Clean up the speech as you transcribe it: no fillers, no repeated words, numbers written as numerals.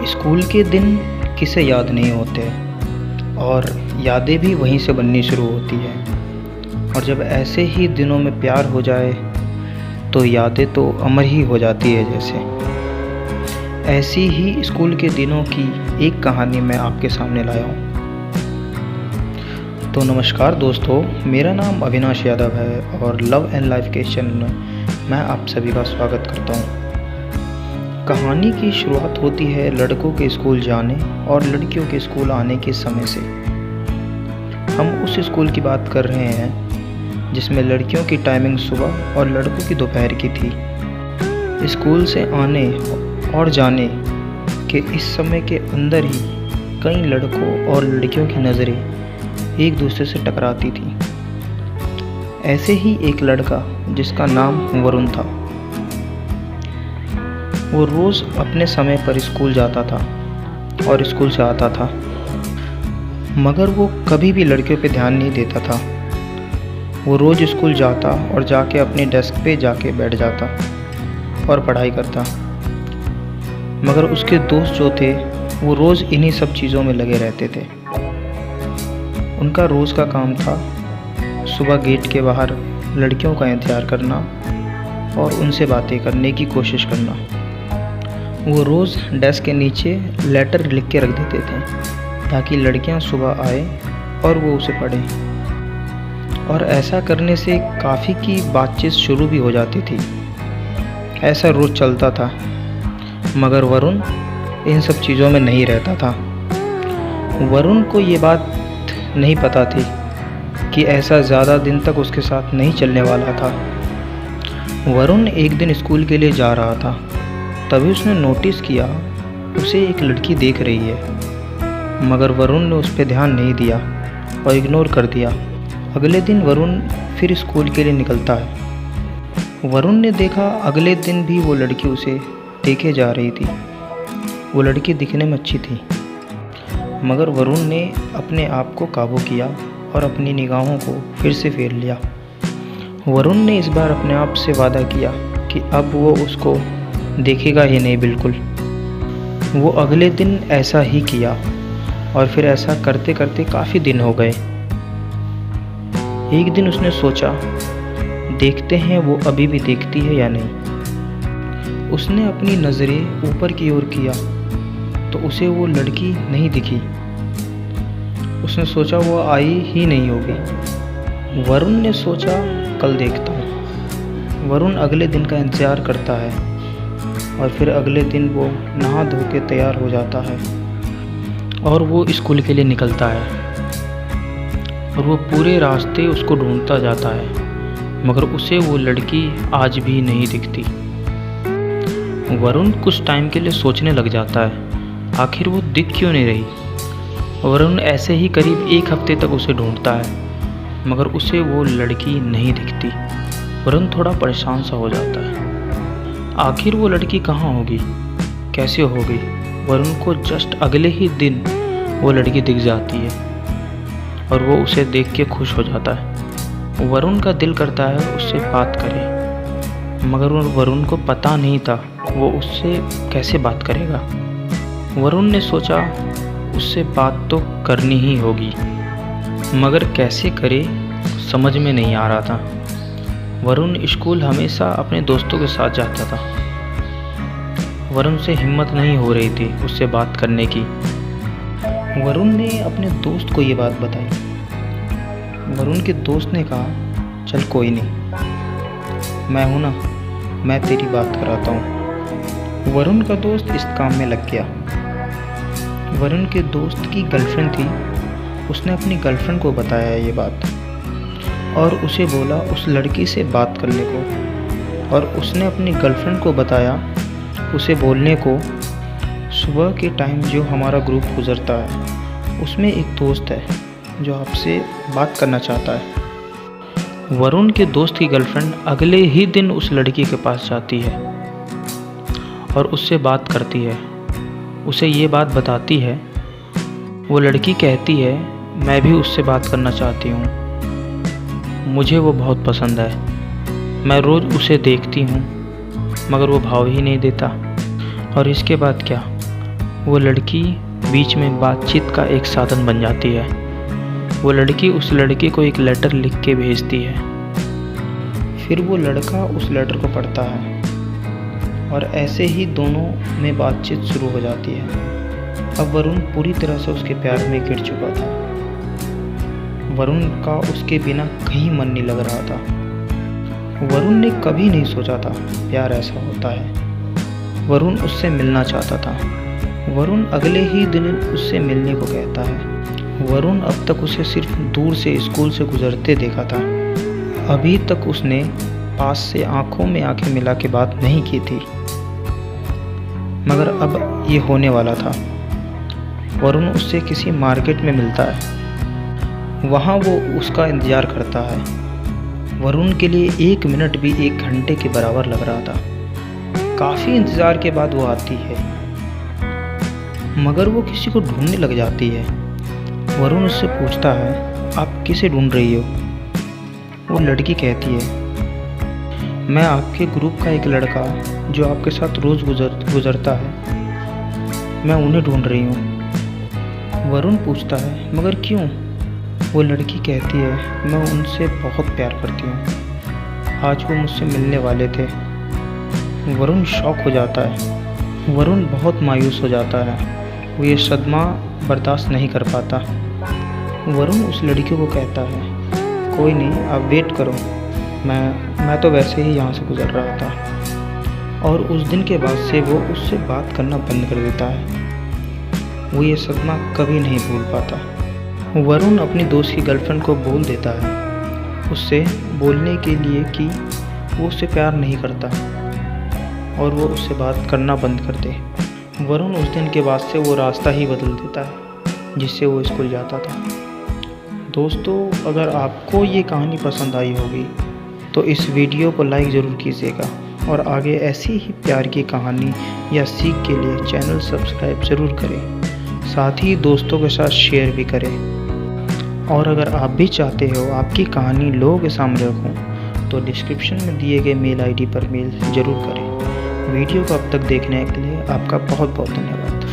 School के दिन किसे याद नहीं होते और यादें भी वहीं से बननी शुरू होती है। और जब ऐसे ही दिनों में प्यार हो जाए तो यादें तो अमर ही हो जाती है। जैसे ऐसी ही स्कूल के दिनों की एक कहानी मैं आपके सामने लाया हूँ। तो नमस्कार दोस्तों, मेरा नाम अविनाश यादव है और लव एंड लाइफ के चैनल में मैं आप सभी का स्वागत करता हूँ। कहानी की शुरुआत होती है लड़कों के स्कूल जाने और लड़कियों के स्कूल आने के समय से। हम उस स्कूल की बात कर रहे हैं जिसमें लड़कियों की टाइमिंग सुबह और लड़कों की दोपहर की थी। स्कूल से आने और जाने के इस समय के अंदर ही कई लड़कों और लड़कियों की नज़रें एक दूसरे से टकराती थी। ऐसे ही एक लड़का जिसका नाम वरुण था, वो रोज़ अपने समय पर स्कूल जाता था और स्कूल से आता था, मगर वो कभी भी लड़कियों पे ध्यान नहीं देता था। वो रोज़ स्कूल जाता और जाके अपने डेस्क पे जाके बैठ जाता और पढ़ाई करता, मगर उसके दोस्त जो थे वो रोज़ इन्हीं सब चीज़ों में लगे रहते थे। उनका रोज़ का काम था सुबह गेट के बाहर लड़कियों का इंतज़ार करना और उनसे बातें करने की कोशिश करना। वो रोज़ डेस्क के नीचे लेटर लिख के रख देते थे ताकि लड़कियां सुबह आए और वो उसे पढ़ें। और ऐसा करने से काफ़ी की बातचीत शुरू भी हो जाती थी। ऐसा रोज़ चलता था, मगर वरुण इन सब चीज़ों में नहीं रहता था। वरुण को ये बात नहीं पता थी कि ऐसा ज़्यादा दिन तक उसके साथ नहीं चलने वाला था। वरुण एक दिन स्कूल के लिए जा रहा था, तभी उसने नोटिस किया उसे एक लड़की देख रही है, मगर वरुण ने उस पर ध्यान नहीं दिया और इग्नोर कर दिया। अगले दिन वरुण फिर स्कूल के लिए निकलता है। वरुण ने देखा अगले दिन भी वो लड़की उसे देखे जा रही थी। वो लड़की दिखने में अच्छी थी, मगर वरुण ने अपने आप को काबू किया और अपनी निगाहों को फिर से फेर लिया। वरुण ने इस बार अपने आप से वादा किया कि अब वो उसको देखेगा ही नहीं बिल्कुल। वो अगले दिन ऐसा ही किया और फिर ऐसा करते करते काफ़ी दिन हो गए। एक दिन उसने सोचा, देखते हैं वो अभी भी देखती है या नहीं। उसने अपनी नज़रें ऊपर की ओर किया तो उसे वो लड़की नहीं दिखी। उसने सोचा वो आई ही नहीं होगी। वरुण ने सोचा कल देखता हूँ। वरुण अगले दिन का इंतज़ार करता है और फिर अगले दिन वो नहा धो के तैयार हो जाता है और वो स्कूल के लिए निकलता है। और वो पूरे रास्ते उसको ढूंढता जाता है, मगर उसे वो लड़की आज भी नहीं दिखती। वरुण कुछ टाइम के लिए सोचने लग जाता है आखिर वो दिख क्यों नहीं रही। वरुण ऐसे ही करीब एक हफ्ते तक उसे ढूंढता है, मगर उसे वो लड़की नहीं दिखती। वरुण थोड़ा परेशान सा हो जाता है। आखिर वो लड़की कहाँ होगी, कैसे होगी। वरुण को जस्ट अगले ही दिन वो लड़की दिख जाती है और वो उसे देख के खुश हो जाता है। वरुण का दिल करता है उससे बात करे, मगर वरुण को पता नहीं था वो उससे कैसे बात करेगा। वरुण ने सोचा उससे बात तो करनी ही होगी, मगर कैसे करे समझ में नहीं आ रहा था। वरुण स्कूल हमेशा अपने दोस्तों के साथ जाता था। वरुण से हिम्मत नहीं हो रही थी उससे बात करने की। वरुण ने अपने दोस्त को ये बात बताई। वरुण के दोस्त ने कहा, चल कोई नहीं, मैं हूँ ना, मैं तेरी बात कराता हूँ। वरुण का दोस्त इस काम में लग गया। वरुण के दोस्त की गर्लफ्रेंड थी। उसने अपनी गर्लफ्रेंड को बताया ये बात और उसे बोला उस लड़की से बात करने को। और उसने अपनी गर्लफ्रेंड को बताया उसे बोलने को, सुबह के टाइम जो हमारा ग्रुप गुजरता है उसमें एक दोस्त है जो आपसे बात करना चाहता है। वरुण के दोस्त की गर्लफ्रेंड अगले ही दिन उस लड़की के पास जाती है और उससे बात करती है। उसे ये बात बताती है। वो लड़की कहती है, मैं भी उससे बात करना चाहती हूँ, मुझे वो बहुत पसंद है, मैं रोज़ उसे देखती हूँ, मगर वो भाव ही नहीं देता। और इसके बाद क्या, वो लड़की बीच में बातचीत का एक साधन बन जाती है। वो लड़की उस लड़के को एक लेटर लिख के भेजती है। फिर वो लड़का उस लेटर को पढ़ता है और ऐसे ही दोनों में बातचीत शुरू हो जाती है। अब वरुण पूरी तरह से उसके प्यार में गिर चुका था। वरुण का उसके बिना कहीं मन नहीं लग रहा था। वरुण ने कभी नहीं सोचा था प्यार ऐसा होता है। वरुण उससे मिलना चाहता था। वरुण अगले ही दिन उससे मिलने को कहता है। वरुण अब तक उसे सिर्फ दूर से स्कूल से गुजरते देखा था। अभी तक उसने पास से आंखों में आंखें मिला के बात नहीं की थी, मगर अब ये होने वाला था। वरुण उससे किसी मार्केट में मिलता है। वहाँ वो उसका इंतज़ार करता है। वरुण के लिए 1 मिनट भी 1 घंटे के बराबर लग रहा था। काफ़ी इंतज़ार के बाद वो आती है, मगर वो किसी को ढूंढने लग जाती है। वरुण उससे पूछता है, आप किसे ढूंढ रही हो? वो लड़की कहती है, मैं आपके ग्रुप का एक लड़का जो आपके साथ रोज़ गुजरता है, मैं उन्हें ढूंढ रही हूँ। वरुण पूछता है, मगर क्यों? वो लड़की कहती है, मैं उनसे बहुत प्यार करती हूँ। आज वो मुझसे मिलने वाले थे। वरुण शॉक हो जाता है। वरुण बहुत मायूस हो जाता है। वो ये सदमा बर्दाश्त नहीं कर पाता। वरुण उस लड़की को कहता है, कोई नहीं, आप वेट करो, मैं तो वैसे ही यहाँ से गुजर रहा था। और उस दिन के बाद से वो उससे बात करना बंद कर देता है। वो ये सदमा कभी नहीं भूल पाता। वरुण अपनी दोस्त की गर्लफ्रेंड को बोल देता है उससे बोलने के लिए कि वो उससे प्यार नहीं करता और वो उससे बात करना बंद कर दे। वरुण उस दिन के बाद से वो रास्ता ही बदल देता है जिससे वो स्कूल जाता था। दोस्तों, अगर आपको ये कहानी पसंद आई होगी तो इस वीडियो को लाइक ज़रूर कीजिएगा और आगे ऐसी ही प्यार की कहानी या सीख के लिए चैनल सब्सक्राइब ज़रूर करें। साथ ही दोस्तों के साथ शेयर भी करें। और अगर आप भी चाहते हो आपकी कहानी लोगों के सामने रखूं तो डिस्क्रिप्शन में दिए गए मेल आईडी पर मेल ज़रूर करें। वीडियो को अब तक देखने के लिए आपका बहुत बहुत धन्यवाद।